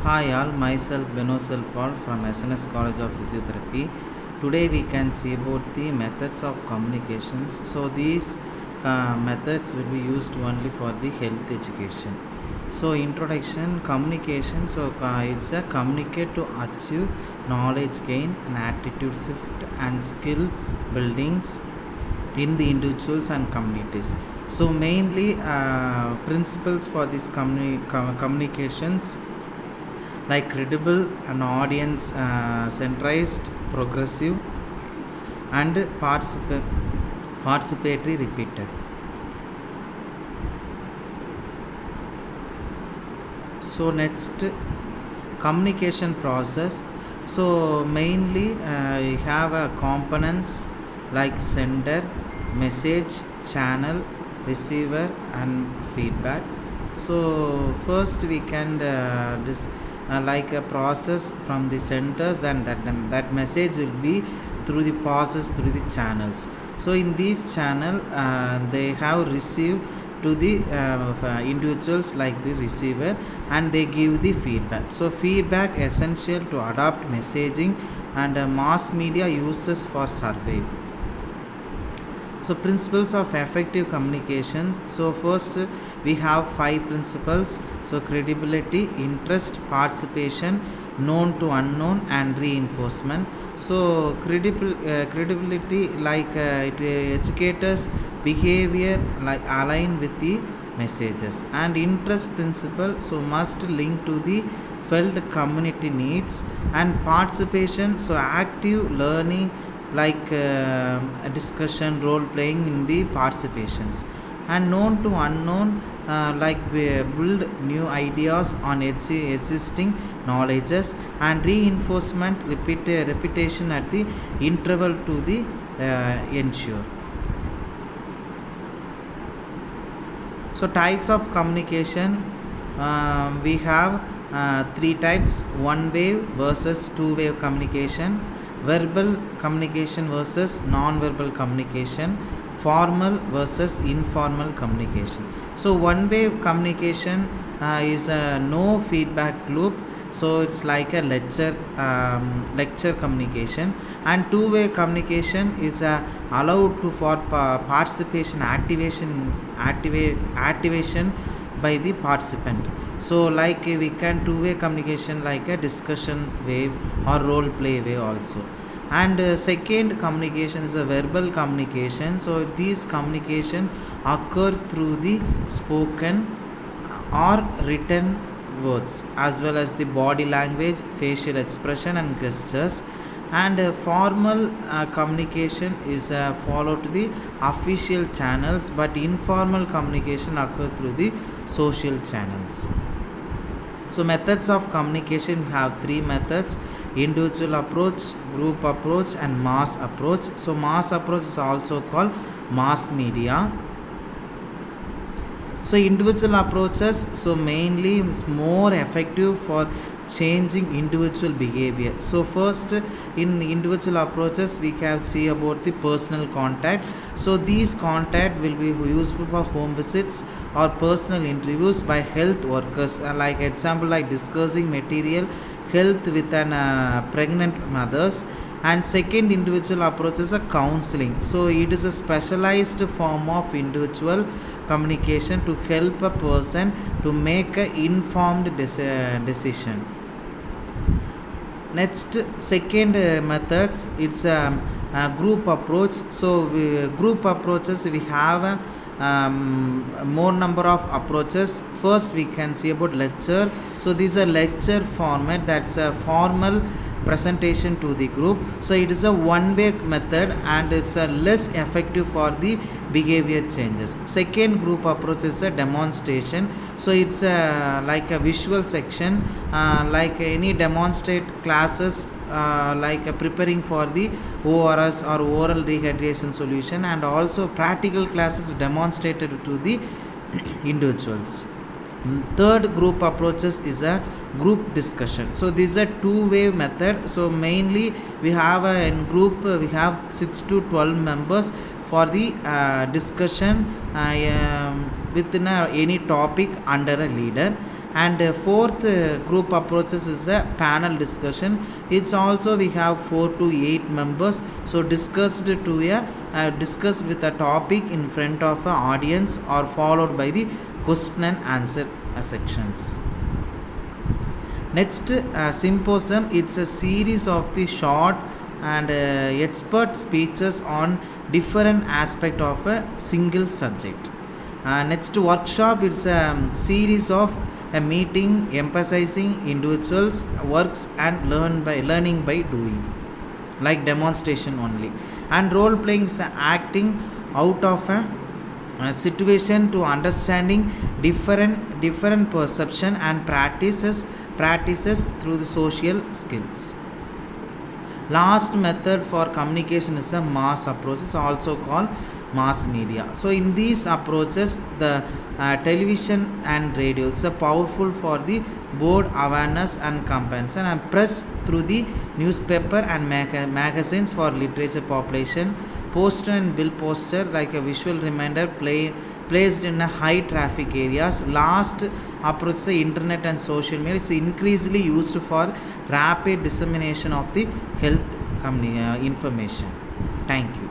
Hi all, myself Benosel Paul from SNS College of Physiotherapy. Today we can see about the methods of communications. So these methods will be used only for the health education. So introduction, communication. So it's a communicate to achieve knowledge gain and attitude shift and skill buildings in the individuals and communities. So mainly principles for these communications like credible and audience centralized, progressive, and participatory repeated. So next, communication process. So mainly you have components like sender, message, channel, receiver, and feedback. So first we can like a process from the centers, then that message will be through the process through the channels. So in these channel they have received to the individuals like the receiver, and they give the feedback. So feedback essential to adopt messaging and mass media uses for survey. So principles of effective communications. So first we have 5 principles. So credibility, interest, participation, known to unknown, and reinforcement. So credibility, like educators behavior like align with the messages. And interest principle, so must link to the felt community needs. And participation, so active learning like a discussion, role playing in the participations. And known to unknown, like we build new ideas on existing knowledges. And reinforcement, repetition at the interval to the ensure. So types of communication, we have 3 types: one wave versus two wave communication, verbal communication versus non-verbal communication, formal versus informal communication. So one wave communication is a no feedback loop. So it's like a lecture communication. And two-way communication is allowed to for participation activation by the participant. So like we can two-way communication like a discussion wave or role play wave also. And second communication is a verbal communication. So these communication occur through the spoken or written words, as well as the body language, facial expression, and gestures. And formal communication is followed to the official channels, but informal communication occur through the social channels. So methods of communication, we have 3 methods: individual approach, group approach, and mass approach. So mass approach is also called mass media. So individual approaches, so mainly is more effective for changing individual behavior. So first, in individual approaches we can see about the personal contact. So these contact will be useful for home visits or personal interviews by health workers, like example like discussing material health with an pregnant mothers. And second individual approach is a counseling. So it is a specialized form of individual communication to help a person to make an informed decision. Next, second methods, it's a group approach. So group approaches, we have more number of approaches. First we can see about lecture. So this is a lecture format, that's a formal presentation to the group. So it is a one-way method, and it's a less effective for the behavior changes. Second group approach is a demonstration. So it's like a visual section, like any demonstrate classes, like preparing for the ORS or oral rehydration solution, and also practical classes demonstrated to the individuals. Third group approaches is a group discussion. So this is a two-way method. So mainly we have in group we have 6 to 12 members for the discussion within any topic under a leader. And fourth group approaches is a panel discussion. It's also we have 4 to 8 members, so discussed with a topic in front of an audience or followed by the question and answer sections. Next, symposium, it's a series of the short and expert speeches on different aspect of a single subject. Next, workshop, it's a series of a meeting emphasizing individuals works and learning by doing, like demonstration only. And role playing is acting out of a situation to understanding different perception and practices through the social skills. Last method for communication is a mass approach. It's also called mass media. So in these approaches, the television and radio, it's a powerful for the board awareness and compensation, and press through the newspaper and magazines for literature population, poster and bill poster like a visual reminder placed in a high traffic areas. Last approach, the internet and social media, it's increasingly used for rapid dissemination of the health information. Thank you.